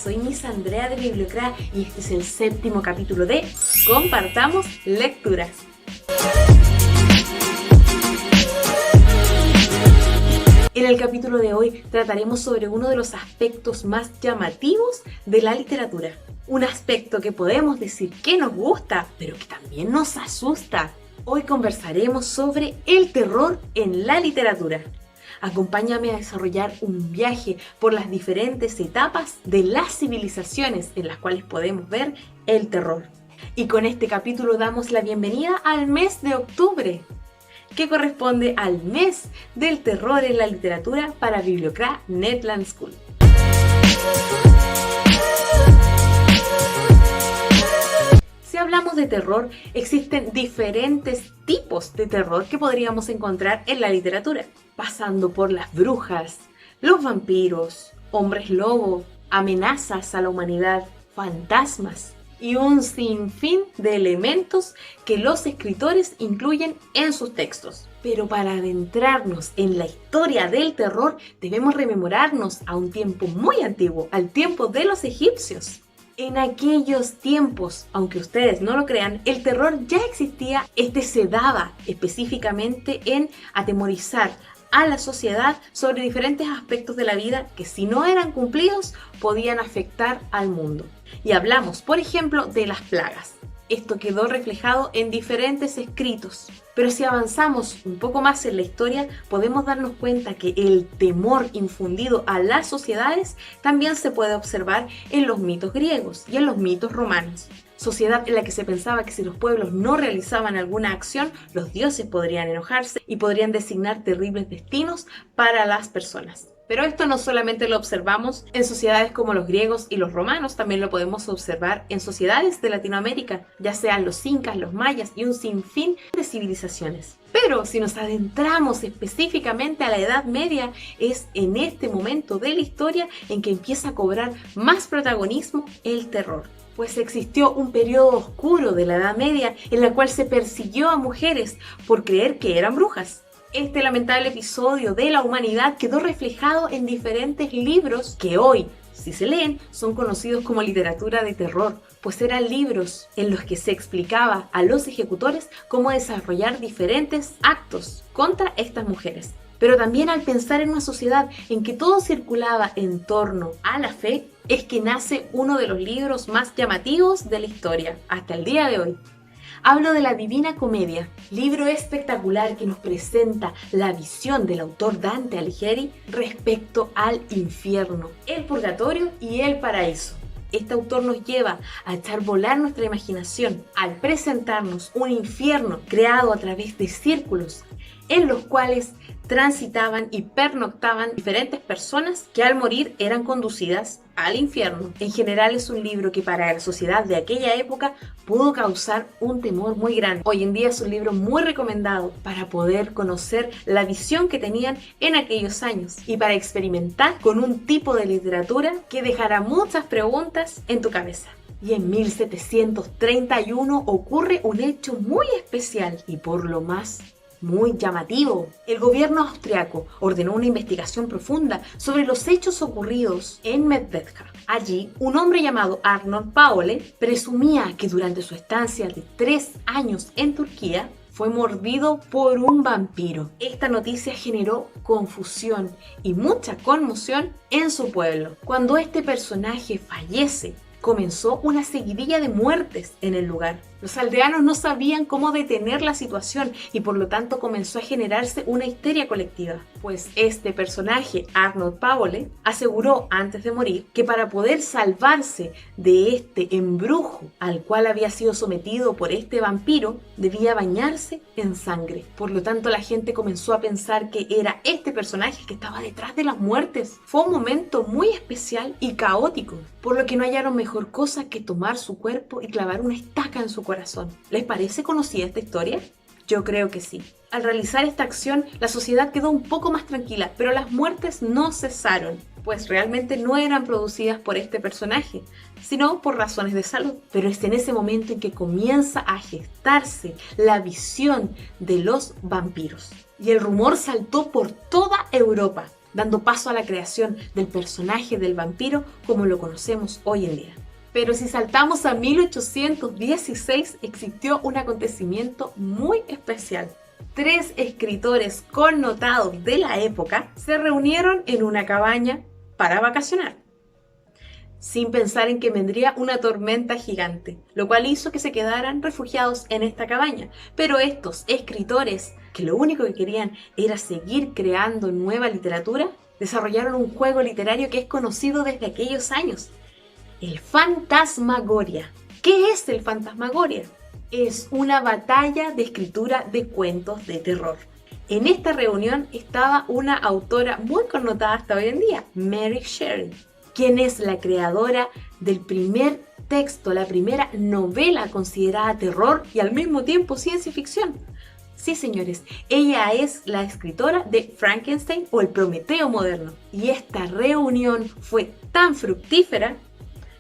soy Miss Andrea de Bibliocra y este es el 7º capítulo de Compartamos Lecturas. En el capítulo de hoy trataremos sobre uno de los aspectos más llamativos de la literatura. Un aspecto que podemos decir que nos gusta, pero que también nos asusta. Hoy conversaremos sobre el terror en la literatura. Acompáñame a desarrollar un viaje por las diferentes etapas de las civilizaciones en las cuales podemos ver el terror. Y con este capítulo damos la bienvenida al mes de octubre, que corresponde al mes del terror en la literatura para Bibliocra Netland School. Si hablamos de terror, existen diferentes tipos de terror que podríamos encontrar en la literatura, pasando por las brujas, los vampiros, hombres lobo, amenazas a la humanidad, fantasmas y un sinfín de elementos que los escritores incluyen en sus textos. Pero para adentrarnos en la historia del terror, debemos rememorarnos a un tiempo muy antiguo, al tiempo de los egipcios. En aquellos tiempos, aunque ustedes no lo crean, el terror ya existía. Se daba específicamente en atemorizar a la sociedad sobre diferentes aspectos de la vida que, si no eran cumplidos, podían afectar al mundo. Y hablamos, por ejemplo, de las plagas. Esto quedó reflejado en diferentes escritos. Pero si avanzamos un poco más en la historia, podemos darnos cuenta que el temor infundido a las sociedades también se puede observar en los mitos griegos y en los mitos romanos. Sociedad en la que se pensaba que si los pueblos no realizaban alguna acción, los dioses podrían enojarse y podrían designar terribles destinos para las personas. Pero esto no solamente lo observamos en sociedades como los griegos y los romanos, también lo podemos observar en sociedades de Latinoamérica, ya sean los incas, los mayas y un sinfín de civilizaciones. Pero si nos adentramos específicamente a la Edad Media, es en este momento de la historia en que empieza a cobrar más protagonismo el terror. Pues existió un periodo oscuro de la Edad Media en la cual se persiguió a mujeres por creer que eran brujas. Este lamentable episodio de la humanidad quedó reflejado en diferentes libros que hoy, si se leen, son conocidos como literatura de terror, pues eran libros en los que se explicaba a los ejecutores cómo desarrollar diferentes actos contra estas mujeres. Pero también al pensar en una sociedad en que todo circulaba en torno a la fe, es que nace uno de los libros más llamativos de la historia hasta el día de hoy. Hablo de la Divina Comedia, libro espectacular que nos presenta la visión del autor Dante Alighieri respecto al infierno, el purgatorio y el paraíso. Este autor nos lleva a echar volar nuestra imaginación al presentarnos un infierno creado a través de círculos en los cuales transitaban y pernoctaban diferentes personas que al morir eran conducidas al infierno. En general es un libro que para la sociedad de aquella época pudo causar un temor muy grande. Hoy en día es un libro muy recomendado para poder conocer la visión que tenían en aquellos años y para experimentar con un tipo de literatura que dejará muchas preguntas en tu cabeza. Y en 1731 ocurre un hecho muy especial y por lo más muy llamativo. El gobierno austriaco ordenó una investigación profunda sobre los hechos ocurridos en Medvedka. Allí, un hombre llamado Arnold Paole presumía que durante su estancia de 3 años en Turquía fue mordido por un vampiro. Esta noticia generó confusión y mucha conmoción en su pueblo. Cuando este personaje fallece, comenzó una seguidilla de muertes en el lugar. Los aldeanos no sabían cómo detener la situación y por lo tanto comenzó a generarse una histeria colectiva. Pues este personaje, Arnold Paole, aseguró antes de morir que para poder salvarse de este embrujo al cual había sido sometido por este vampiro, debía bañarse en sangre. Por lo tanto, la gente comenzó a pensar que era este personaje que estaba detrás de las muertes. Fue un momento muy especial y caótico, por lo que no hallaron mejor cosa que tomar su cuerpo y clavar una estaca en su corazón. ¿Les parece conocida esta historia? Yo creo que sí. Al realizar esta acción, la sociedad quedó un poco más tranquila, pero las muertes no cesaron, pues realmente no eran producidas por este personaje, sino por razones de salud. Pero es en ese momento en que comienza a gestarse la visión de los vampiros. Y el rumor saltó por toda Europa. dando paso a la creación del personaje del vampiro como lo conocemos hoy en día. Pero si saltamos a 1816, existió un acontecimiento muy especial. 3 escritores connotados de la época se reunieron en una cabaña para vacacionar, sin pensar en que vendría una tormenta gigante, lo cual hizo que se quedaran refugiados en esta cabaña. Pero estos escritores, que lo único que querían era seguir creando nueva literatura, desarrollaron un juego literario que es conocido desde aquellos años: el Fantasmagoria. ¿Qué es el Fantasmagoria? Es una batalla de escritura de cuentos de terror. En esta reunión estaba una autora muy connotada hasta hoy en día, Mary Shelley, quien es la creadora del primer texto, la primera novela considerada terror y al mismo tiempo ciencia ficción. Sí, señores, ella es la escritora de Frankenstein o el Prometeo moderno. Y esta reunión fue tan fructífera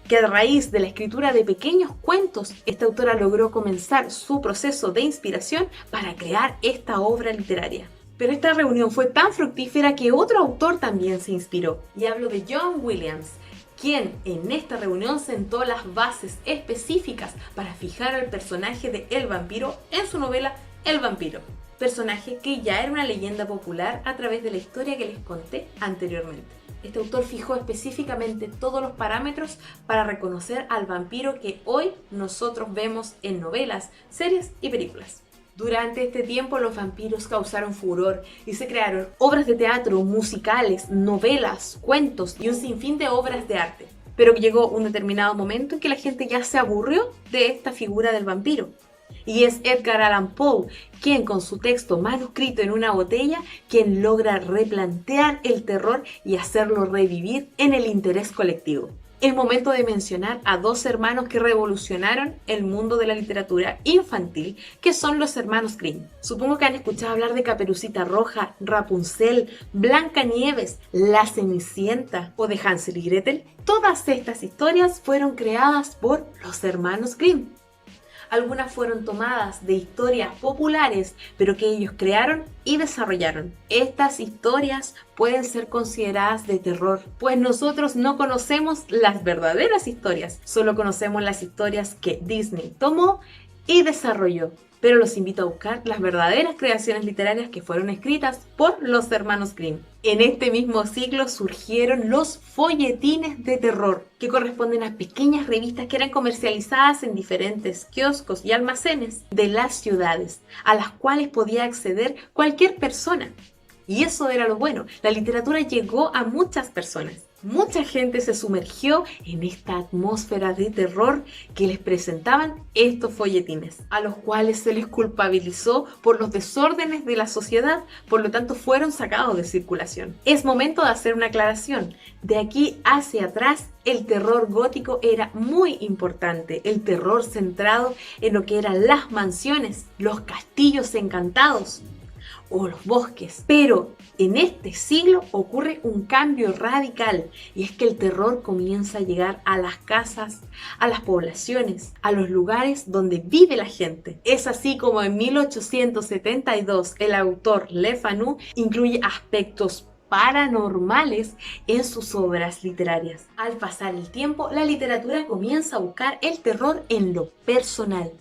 que a raíz de la escritura de pequeños cuentos, esta autora logró comenzar su proceso de inspiración para crear esta obra literaria. Pero esta reunión fue tan fructífera que otro autor también se inspiró, y hablo de John Williams, quien en esta reunión sentó las bases específicas para fijar al personaje de El Vampiro en su novela El Vampiro, personaje que ya era una leyenda popular a través de la historia que les conté anteriormente. Este autor fijó específicamente todos los parámetros para reconocer al vampiro que hoy nosotros vemos en novelas, series y películas. Durante este tiempo los vampiros causaron furor y se crearon obras de teatro, musicales, novelas, cuentos y un sinfín de obras de arte. Pero llegó un determinado momento en que la gente ya se aburrió de esta figura del vampiro. Y es Edgar Allan Poe, quien con su texto manuscrito en una botella, quien logra replantear el terror y hacerlo revivir en el interés colectivo. Es momento de mencionar a 2 hermanos que revolucionaron el mundo de la literatura infantil, que son los hermanos Grimm. Supongo que han escuchado hablar de Caperucita Roja, Rapunzel, Blancanieves, La Cenicienta o de Hansel y Gretel. Todas estas historias fueron creadas por los hermanos Grimm. Algunas fueron tomadas de historias populares, pero que ellos crearon y desarrollaron. Estas historias pueden ser consideradas de terror, pues nosotros no conocemos las verdaderas historias, solo conocemos las historias que Disney tomó y desarrolló. Pero los invito a buscar las verdaderas creaciones literarias que fueron escritas por los hermanos Grimm. En este mismo siglo surgieron los folletines de terror, que corresponden a pequeñas revistas que eran comercializadas en diferentes kioscos y almacenes de las ciudades, a las cuales podía acceder cualquier persona. Y eso era lo bueno, la literatura llegó a muchas personas. Mucha gente se sumergió en esta atmósfera de terror que les presentaban estos folletines, a los cuales se les culpabilizó por los desórdenes de la sociedad, por lo tanto fueron sacados de circulación. Es momento de hacer una aclaración. De aquí hacia atrás, el terror gótico era muy importante, el terror centrado en lo que eran las mansiones, los castillos encantados o los bosques. Pero en este siglo ocurre un cambio radical, y es que el terror comienza a llegar a las casas, a las poblaciones, a los lugares donde vive la gente. Es así como en 1872 el autor Le Fanu incluye aspectos paranormales en sus obras literarias. Al pasar el tiempo, la literatura comienza a buscar el terror en lo personal.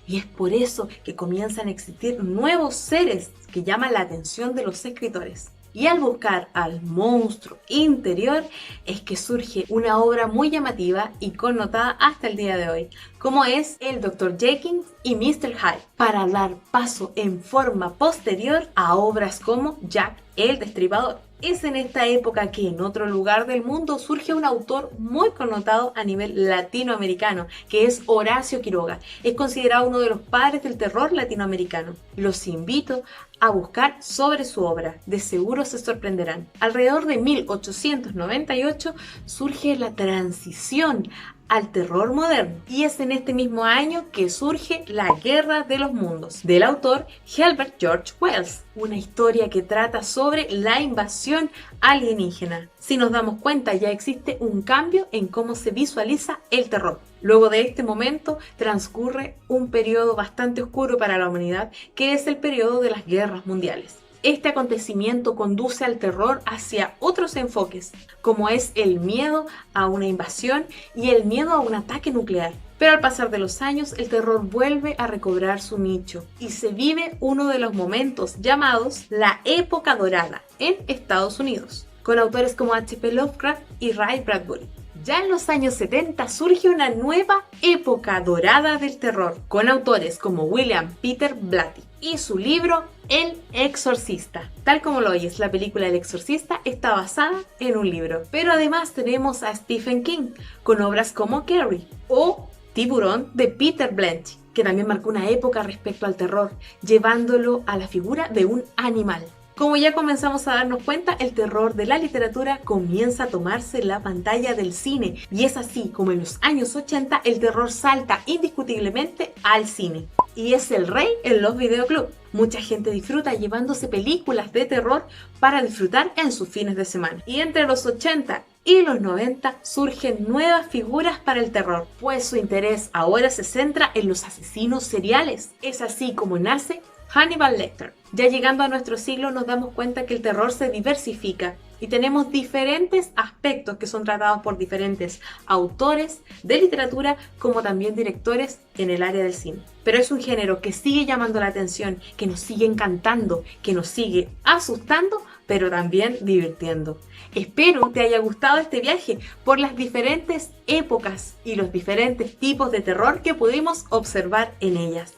Y es por eso que comienzan a existir nuevos seres que llaman la atención de los escritores. Y al buscar al monstruo interior es que surge una obra muy llamativa y connotada hasta el día de hoy, como es el Dr. Jekyll y Mr. Hyde, para dar paso en forma posterior a obras como Jack el Destripador. Es en esta época que en otro lugar del mundo surge un autor muy connotado a nivel latinoamericano, que es Horacio Quiroga. Es considerado uno de los padres del terror latinoamericano. Los invito a buscar sobre su obra, de seguro se sorprenderán. Alrededor de 1898 surge la transición al terror moderno, y es en este mismo año que surge La Guerra de los Mundos, del autor Herbert George Wells, una historia que trata sobre la invasión alienígena. Si nos damos cuenta, ya existe un cambio en cómo se visualiza el terror. Luego de este momento transcurre un periodo bastante oscuro para la humanidad, que es el periodo de las guerras mundiales. Este acontecimiento conduce al terror hacia otros enfoques, como es el miedo a una invasión y el miedo a un ataque nuclear. Pero al pasar de los años, el terror vuelve a recobrar su nicho y se vive uno de los momentos llamados la época dorada en Estados Unidos, con autores como H.P. Lovecraft y Ray Bradbury. Ya en los años 70 surge una nueva época dorada del terror, con autores como William Peter Blatty y su libro El Exorcista. Tal como lo oyes, la película El Exorcista está basada en un libro. Pero además tenemos a Stephen King, con obras como Carrie o Tiburón de Peter Blanche, que también marcó una época respecto al terror, llevándolo a la figura de un animal. Como ya comenzamos a darnos cuenta, el terror de la literatura comienza a tomarse la pantalla del cine, y es así como en los años 80 el terror salta indiscutiblemente al cine. Y es el rey en los videoclubs. Mucha gente disfruta llevándose películas de terror para disfrutar en sus fines de semana. Y entre los 80 y los 90 surgen nuevas figuras para el terror, pues su interés ahora se centra en los asesinos seriales. Es así como nace Hannibal Lecter. Ya llegando a nuestro siglo nos damos cuenta que el terror se diversifica y tenemos diferentes aspectos que son tratados por diferentes autores de literatura como también directores en el área del cine. Pero es un género que sigue llamando la atención, que nos sigue encantando, que nos sigue asustando, pero también divirtiendo. Espero te haya gustado este viaje por las diferentes épocas y los diferentes tipos de terror que pudimos observar en ellas.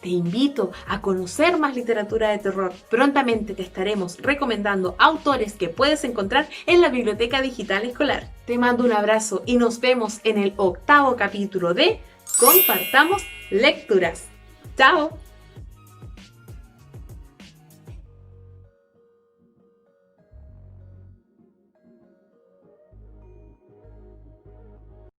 Te invito a conocer más literatura de terror. Prontamente te estaremos recomendando autores que puedes encontrar en la Biblioteca Digital Escolar. Te mando un abrazo y nos vemos en el 8º capítulo de Compartamos Lecturas. ¡Chao!